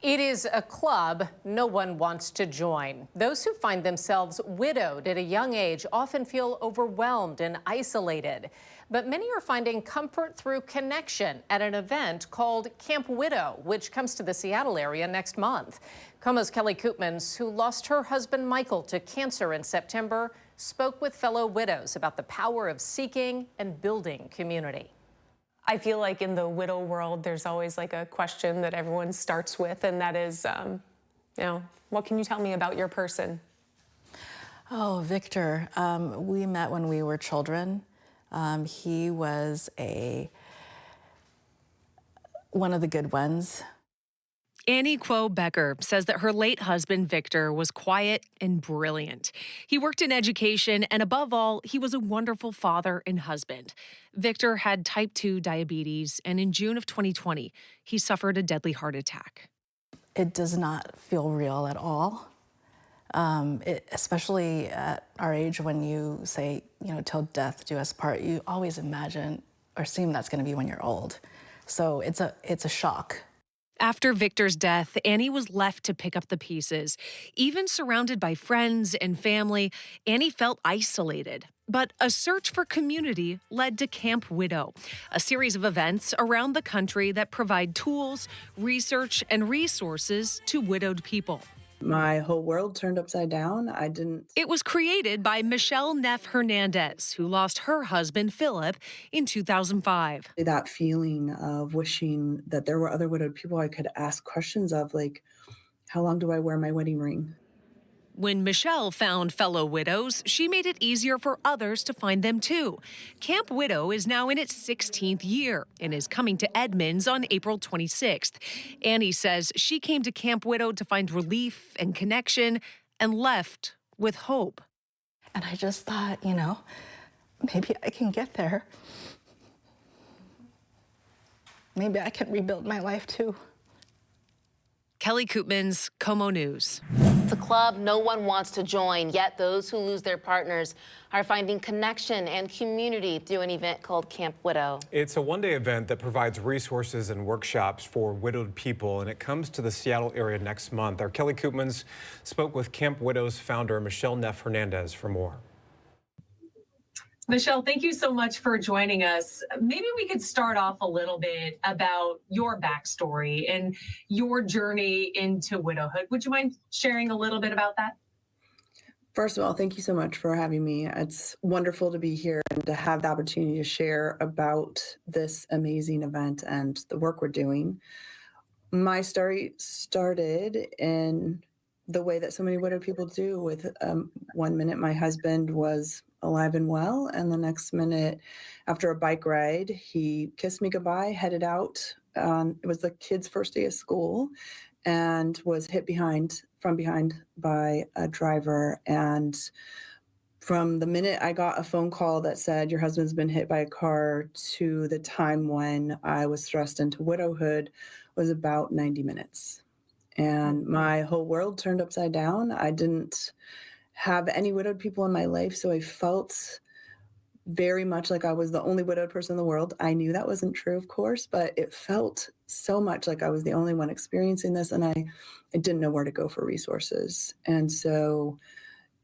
It is a club no one wants to join. Those who find themselves widowed at a young age often feel overwhelmed and isolated. But many are finding comfort through connection at an event called Camp Widow, which comes to the Seattle area next month. KOMO's Kelly Koopmans, who lost her husband Michael to cancer in September, spoke with fellow widows about the power of seeking and building community. I feel like in the widow world, there's always like a question that everyone starts with, and that is, what can you tell me about your person? Oh, Victor, we met when we were children. He was one of the good ones. Annie Kuo Becker says that her late husband, Victor, was quiet and brilliant. He worked in education, and above all, he was a wonderful father and husband. Victor had type 2 diabetes, and in June of 2020, he suffered a deadly heart attack. It does not feel real at all, especially at our age when you say, till death do us part, you always imagine or assume that's going to be when you're old. So it's a shock. After Victor's death, Annie was left to pick up the pieces. Even surrounded by friends and family, Annie felt isolated. But a search for community led to Camp Widow, a series of events around the country that provide tools, research, and resources to widowed people. My whole world turned upside down. It was created by Michelle Neff Hernandez, who lost her husband, Philip, in 2005. That feeling of wishing that there were other widowed people I could ask questions of, like, how long do I wear my wedding ring? When Michelle found fellow widows, she made it easier for others to find them too. Camp Widow is now in its 16th year and is coming to Edmonds on April 26th. Annie says she came to Camp Widow to find relief and connection and left with hope. And I just thought, maybe I can get there. Maybe I can rebuild my life too. Kelly Koopmans, KOMO News. It's a club no one wants to join, yet those who lose their partners are finding connection and community through an event called Camp Widow. It's a one-day event that provides resources and workshops for widowed people, and it comes to the Seattle area next month. Our Kelly Koopmans spoke with Camp Widow's founder, Michelle Neff Hernandez, for more. Michelle, thank you so much for joining us. Maybe we could start off a little bit about your backstory and your journey into widowhood. Would you mind sharing a little bit about that? First of all, thank you so much for having me. It's wonderful to be here and to have the opportunity to share about this amazing event and the work we're doing. My story started in the way that so many widowed people do, with one minute my husband was alive and well, and the next minute, after a bike ride, he kissed me goodbye, headed out. It was the kid's first day of school, and was hit from behind by a driver. And from the minute I got a phone call that said your husband's been hit by a car to the time when I was thrust into widowhood was about 90 minutes. And my whole world turned upside down. I didn't have any widowed people in my life, so I felt very much like I was the only widowed person in the world. I knew that wasn't true, of course, but it felt so much like I was the only one experiencing this, and I didn't know where to go for resources. And so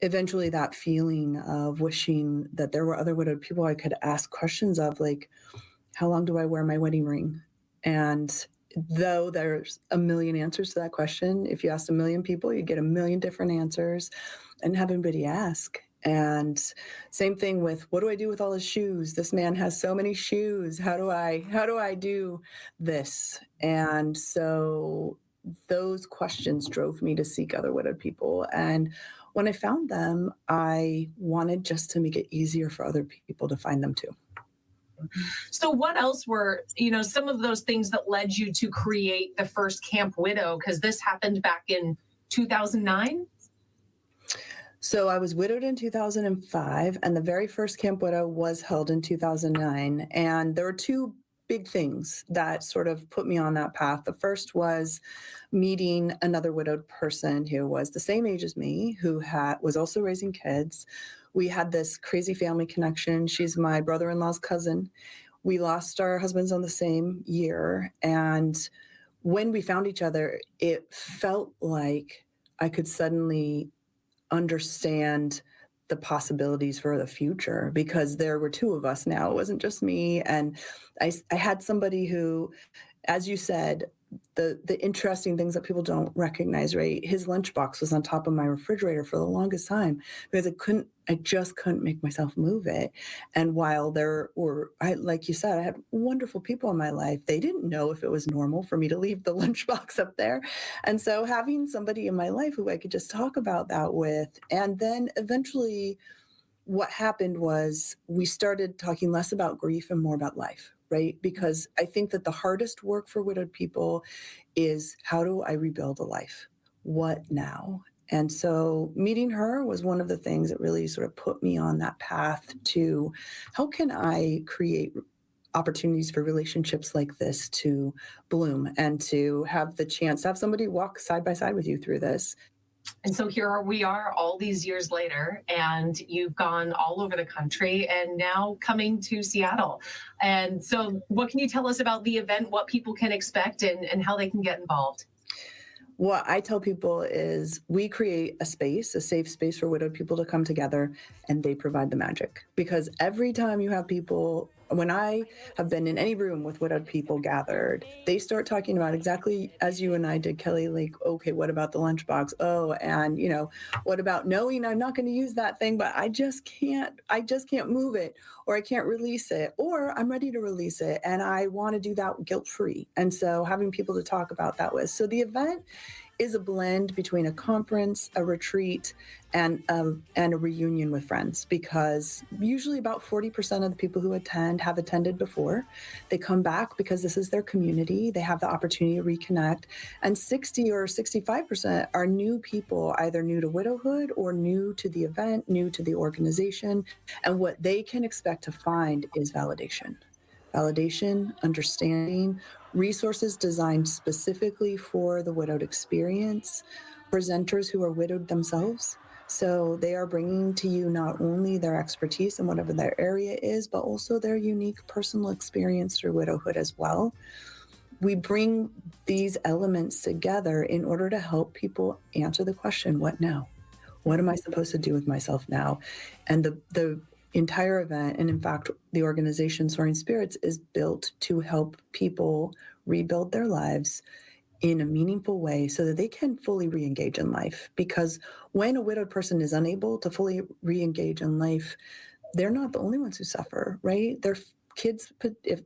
eventually that feeling of wishing that there were other widowed people I could ask questions of, like, how long do I wear my wedding ring? And though there's a million answers to that question, if you asked a million people, you'd get a million different answers, and have anybody ask. And same thing with, what do I do with all his shoes? This man has so many shoes. How do I do this? And so those questions drove me to seek other widowed people. And when I found them, I wanted just to make it easier for other people to find them too. So what else were, some of those things that led you to create the first Camp Widow? Because this happened back in 2009? So I was widowed in 2005, and the very first Camp Widow was held in 2009. And there were two big things that sort of put me on that path. The first was meeting another widowed person who was the same age as me, who was also raising kids. We had this crazy family connection. She's my brother-in-law's cousin. We lost our husbands on the same year, and when we found each other, it felt like I could suddenly understand the possibilities for the future, because there were two of us now. It wasn't just me. And I had somebody who, as you said, the interesting things that people don't recognize, right? His lunchbox was on top of my refrigerator for the longest time because I just couldn't make myself move it. And while like you said, I had wonderful people in my life, they didn't know if it was normal for me to leave the lunchbox up there. And so having somebody in my life who I could just talk about that with, and then eventually what happened was we started talking less about grief and more about life, right? Because I think that the hardest work for widowed people is, how do I rebuild a life? What now? And so meeting her was one of the things that really sort of put me on that path to, how can I create opportunities for relationships like this to bloom and to have the chance to have somebody walk side by side with you through this. And so here we are all these years later, and you've gone all over the country and now coming to Seattle. And so what can you tell us about the event, what people can expect, and how they can get involved? What I tell people is we create a space, a safe space for widowed people to come together, and they provide the magic. Because every time you have people, when I have been in any room with widowed people gathered, they start talking about exactly as you and I did, Kelly, like, okay, what about the lunchbox? Oh, and what about knowing I'm not going to use that thing, but I just can't move it, or I can't release it, or I'm ready to release it and I want to do that guilt-free. And so having people to talk about that with. So the event is a blend between a conference, a retreat, and a reunion with friends, because usually about 40% of the people who attend have attended before. They come back because this is their community. They have the opportunity to reconnect. And 60 or 65% are new people, either new to widowhood or new to the event, new to the organization. And what they can expect to find is validation. Validation, understanding, resources designed specifically for the widowed experience, presenters who are widowed themselves. So they are bringing to you not only their expertise in whatever their area is, but also their unique personal experience through widowhood as well. We bring these elements together in order to help people answer the question, what now? What am I supposed to do with myself now? And the entire event, and in fact, the organization Soaring Spirits, is built to help people rebuild their lives in a meaningful way so that they can fully re-engage in life. Because when a widowed person is unable to fully re-engage in life, they're not the only ones who suffer, right? If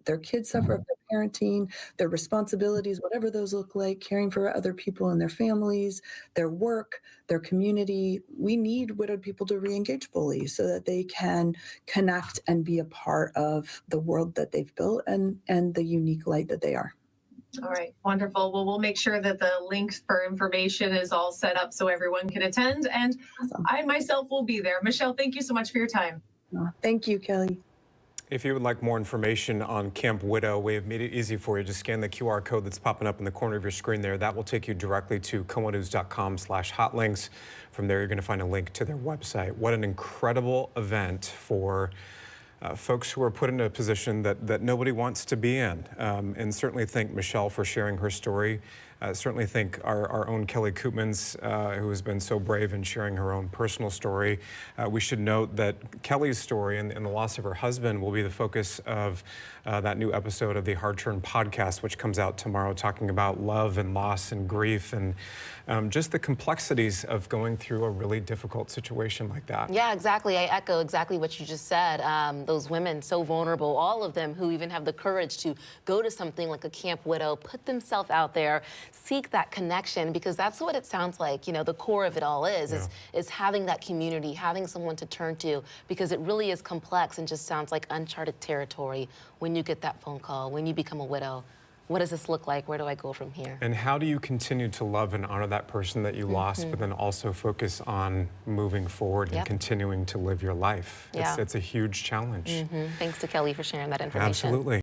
their kids suffer, if they're parenting, their responsibilities, whatever those look like, caring for other people in their families, their work, their community, we need widowed people to re-engage fully so that they can connect and be a part of the world that they've built and the unique light that they are. All right, wonderful. Well, we'll make sure that the link for information is all set up so everyone can attend. And awesome. I myself will be there. Michelle, thank you so much for your time. Thank you, Kelly. If you would like more information on Camp Widow, we have made it easy for you. Just scan the QR code that's popping up in the corner of your screen there. That will take you directly to komonews.com/hotlinks. From there, you're going to find a link to their website. What an incredible event for folks who are put in a position that nobody wants to be in. And certainly thank Michelle for sharing her story. Certainly thank our own Kelly Koopmans, who has been so brave in sharing her own personal story. We should note that Kelly's story and the loss of her husband will be the focus of that new episode of the Hard Turn podcast, which comes out tomorrow, talking about love and loss and grief and just the complexities of going through a really difficult situation like that. Yeah, exactly. I echo exactly what you just said. Those women, so vulnerable, all of them who even have the courage to go to something like a Camp Widow, put themselves out there, seek that connection, because that's what it sounds like. You know, the core of it all is having that community, having someone to turn to, because it really is complex and just sounds like uncharted territory when you get that phone call, when you become a widow. What does this look like? Where do I go from here? And how do you continue to love and honor that person that you lost, but then also focus on moving forward and continuing to live your life? It's a huge challenge. Thanks to Kelly for sharing that information. Absolutely.